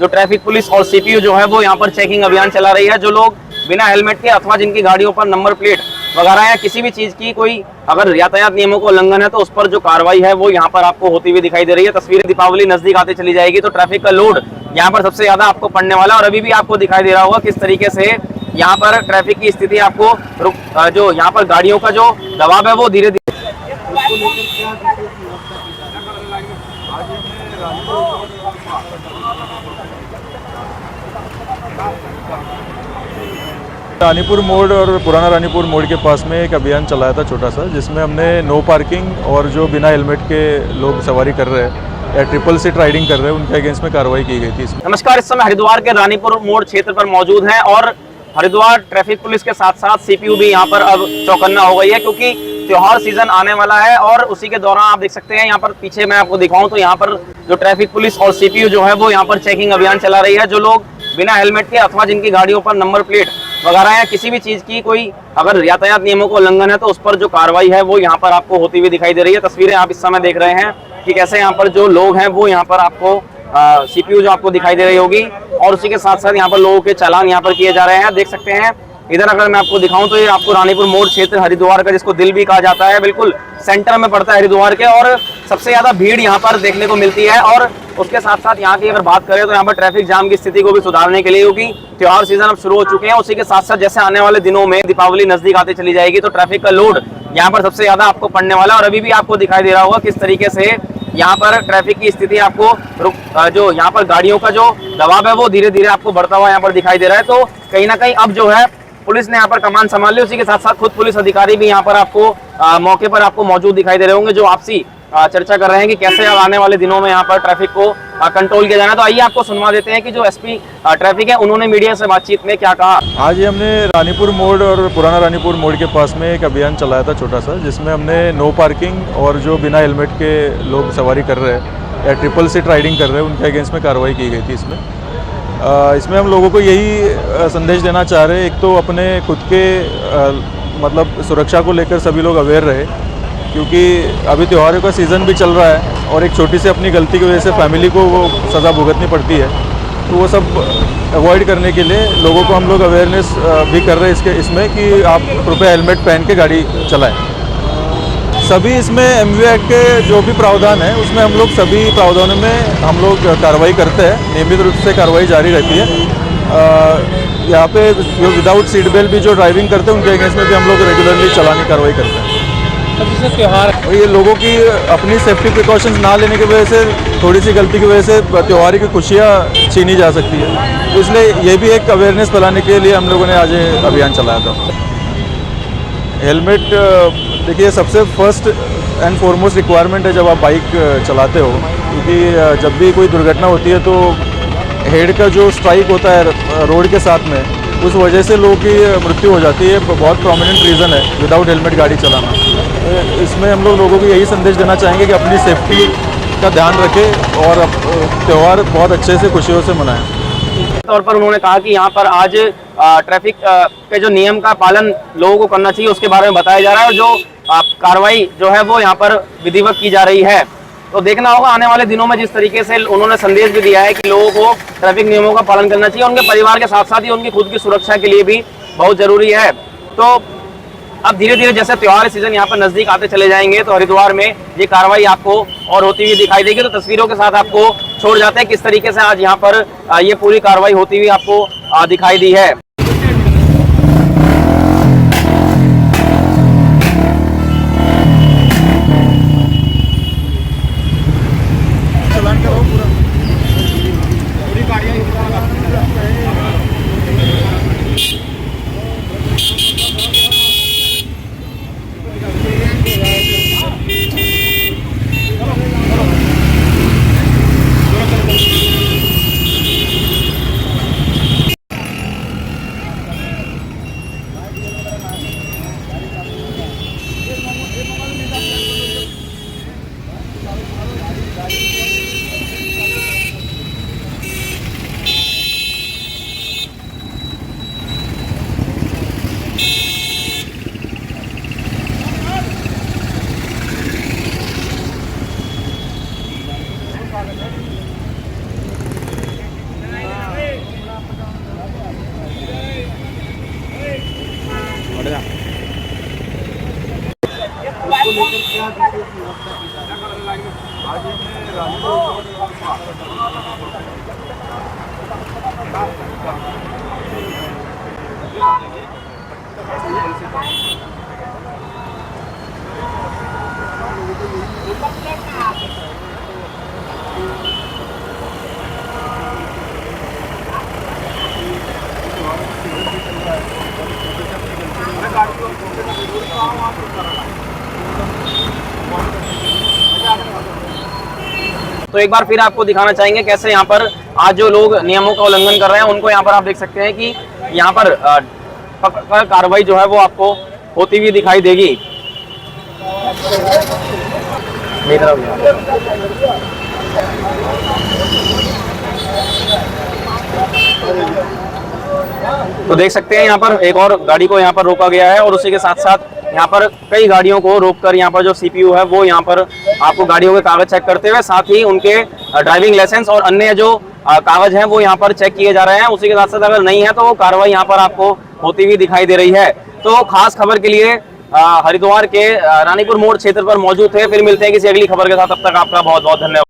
जो traffic police और CPU जो है वो यहाँ पर चेकिंग अभियान चला रही है। जो लोग बिना हेलमेट के अथवा जिनकी गाड़ियों पर नंबर प्लेट वगैरह या किसी भी चीज की कोई अगर यातायात नियमों को उल्लंघन है तो उस पर जो कार्रवाई है वो यहाँ पर आपको होती हुई दिखाई दे रही है। तस्वीरें दीपावली नजदीक आते चली जाएगी तो ट्रैफिक का लोड यहाँ पर सबसे ज्यादा आपको पड़ने वाला है। और अभी भी आपको दिखाई दे रहा होगा किस तरीके से यहाँ पर ट्रैफिक की स्थिति आपको जो यहाँ पर गाड़ियों का जो दबाव है वो धीरे धीरे रानीपुर मोड़ और पुराना रानीपुर मोड़ के पास में एक अभियान चलाया था छोटा सा, जिसमें हमने नो पार्किंग और जो बिना हेलमेट के लोग सवारी कर रहे हैं या ट्रिपल सीट राइडिंग कर रहे हैं उनके अगेंस्ट में कार्रवाई की गई थी। नमस्कार, इस समय हरिद्वार के रानीपुर मोड़ क्षेत्र पर मौजूद हैं और हरिद्वार ट्रैफिक पुलिस के साथ साथ सीपीयू भी यहाँ पर अब चौकन्ना हो गई है क्योंकि त्योहार सीजन आने वाला है। और उसी के दौरान आप देख सकते हैं यहाँ पर पीछे मैं आपको दिखाऊं तो यहाँ पर जो ट्रैफिक पुलिस और सीपीयू जो है वो यहाँ पर चेकिंग अभियान चला रही है। जो लोग बिना हेलमेट के अथवा जिनकी गाड़ियों पर नंबर प्लेट वगैरह या किसी भी चीज की कोई अगर यातायात नियमों को उल्लंघन है तो उस पर जो कार्रवाई है वो यहाँ पर आपको होती हुई दिखाई दे रही है। तस्वीरें आप इस समय देख रहे हैं कि कैसे यहाँ पर जो लोग हैं वो यहाँ पर आपको सीपीयू जो आपको दिखाई दे रही होगी और उसी के साथ साथ यहाँ पर लोगों के चालान यहाँ पर किए जा रहे हैं। देख सकते हैं इधर अगर मैं आपको दिखाऊं तो ये आपको रानीपुर मोड़ क्षेत्र हरिद्वार का जिसको दिल भी कहा जाता है, बिल्कुल सेंटर में पड़ता है हरिद्वार के और सबसे ज्यादा भीड़ यहाँ पर देखने को मिलती है। और उसके साथ साथ यहाँ की अगर बात करें तो यहाँ पर ट्रैफिक जाम की स्थिति को भी सुधारने के लिए, क्योंकि त्योहार सीजन अब शुरू हो चुके हैं, उसी के साथ साथ जैसे आने वाले दिनों में दीपावली नजदीक आते चली जाएगी तो ट्रैफिक का लोड यहाँ पर सबसे ज्यादा आपको पड़ने वाला है। और अभी भी आपको दिखाई दे रहा होगा किस तरीके से यहाँ पर ट्रैफिक की स्थिति आपको जो यहाँ पर गाड़ियों का जो दबाव है वो धीरे धीरे आपको बढ़ता हुआ यहाँ पर दिखाई दे रहा है। तो कहीं ना कहीं अब जो है पुलिस ने यहाँ पर कमान संभाल ली, उसी के साथ साथ खुद पुलिस अधिकारी भी यहाँ पर आपको मौके पर आपको मौजूद दिखाई दे रहे होंगे जो आपसी चर्चा कर रहे हैं कि कैसे अब आने वाले दिनों में यहाँ पर ट्रैफिक को कंट्रोल किया जाना। तो आइए आपको सुनवा देते हैं कि जो एसपी ट्रैफिक है उन्होंने मीडिया से बातचीत में क्या कहा। आज हमने रानीपुर मोड़ और पुराना रानीपुर मोड़ के पास में एक अभियान चलाया था छोटा सा, जिसमें हमने नो पार्किंग और जो बिना हेलमेट के लोग सवारी कर रहे हैं या ट्रिपल सीट राइडिंग कर रहे हैं उनके अगेंस्ट में कार्रवाई की गई थी। इसमें हम लोगों को यही संदेश देना चाह रहे हैं, एक तो अपने खुद के मतलब सुरक्षा को लेकर सभी लोग अवेयर रहे, क्योंकि अभी त्योहारों का सीज़न भी चल रहा है और एक छोटी सी अपनी गलती की वजह से फैमिली को वो सज़ा भुगतनी पड़ती है। तो वो सब अवॉइड करने के लिए लोगों को हम लोग अवेयरनेस भी कर रहे हैं इसमें कि आप कृपया हेलमेट पहन के गाड़ी चलाएं। सभी इसमें एमवी एक्ट के जो भी प्रावधान है उसमें हम लोग सभी प्रावधानों में हम लोग कार्रवाई करते हैं, नियमित रूप से कार्रवाई जारी रहती है। यहाँ पे जो विदाउट सीट बेल्ट भी जो ड्राइविंग करते हैं उनके अगेंस्ट में भी हम लोग रेगुलरली चालानी कार्रवाई करते हैं। अब जैसे त्यौहार ये लोगों की अपनी सेफ्टी प्रिकॉशंस ना लेने की वजह से, थोड़ी सी गलती की वजह से त्यौहार की खुशियाँ छीनी जा सकती है, तो इसलिए ये भी एक अवेयरनेस फैलाने के लिए हम लोगों ने आज अभियान चलाया था। हेलमेट देखिए सबसे फर्स्ट एंड फॉरमोस्ट रिक्वायरमेंट है जब आप बाइक चलाते हो, क्योंकि जब भी कोई दुर्घटना होती है तो हेड का जो स्ट्राइक होता है रोड के साथ में, उस वजह से लोगों की मृत्यु हो जाती है। बहुत प्रोमिनेंट रीज़न है विदाउट हेलमेट गाड़ी चलाना। इसमें हम लोगों को यही संदेश देना चाहेंगे कि अपनी सेफ्टी का ध्यान रखें और त्यौहार बहुत अच्छे से खुशियों से मनाएं। तौर पर उन्होंने कहा कि यहाँ पर आज ट्रैफिक के जो नियम का पालन लोगों को करना चाहिए उसके बारे में बताया जा रहा है और जो कार्रवाई जो है वो यहाँ पर विधिवत की जा रही है। तो देखना होगा आने वाले दिनों में जिस तरीके से उन्होंने संदेश भी दिया है कि लोगों को ट्रैफिक नियमों का पालन करना चाहिए, उनके परिवार के साथ साथ ही उनकी खुद की सुरक्षा के लिए भी बहुत जरूरी है। तो अब धीरे धीरे जैसे त्योहार सीजन यहाँ पर नजदीक आते चले जाएंगे तो हरिद्वार में ये कार्रवाई आपको और होती हुई दिखाई देगी। तो तस्वीरों के साथ आपको छोड़ जाते हैं किस तरीके से आज यहाँ पर ये पूरी कार्रवाई होती हुई आपको दिखाई दी है। तो एक बार फिर आपको दिखाना चाहेंगे कैसे यहाँ पर आज जो लोग नियमों का उल्लंघन कर रहे हैं उनको यहाँ पर आप देख सकते हैं कि यहाँ पर पक्का कार्रवाई जो है वो आपको होती हुई दिखाई देगी। तो देख सकते हैं यहाँ पर एक और गाड़ी को यहाँ पर रोका गया है और उसी के साथ साथ यहाँ पर कई गाड़ियों को रोककर यहाँ पर जो सीपीयू है वो यहाँ पर आपको गाड़ियों के कागज चेक करते हुए साथ ही उनके ड्राइविंग लाइसेंस और अन्य जो कागज हैं वो यहाँ पर चेक किए जा रहे हैं। उसी के साथ साथ अगर नहीं है तो वो कार्रवाई यहाँ पर आपको होती हुई दिखाई दे रही है। तो खास खबर के लिए हरिद्वार के रानीपुर मोड़ क्षेत्र पर मौजूद थे। फिर मिलते हैं किसी अगली खबर के साथ, तब तक आपका बहुत बहुत धन्यवाद।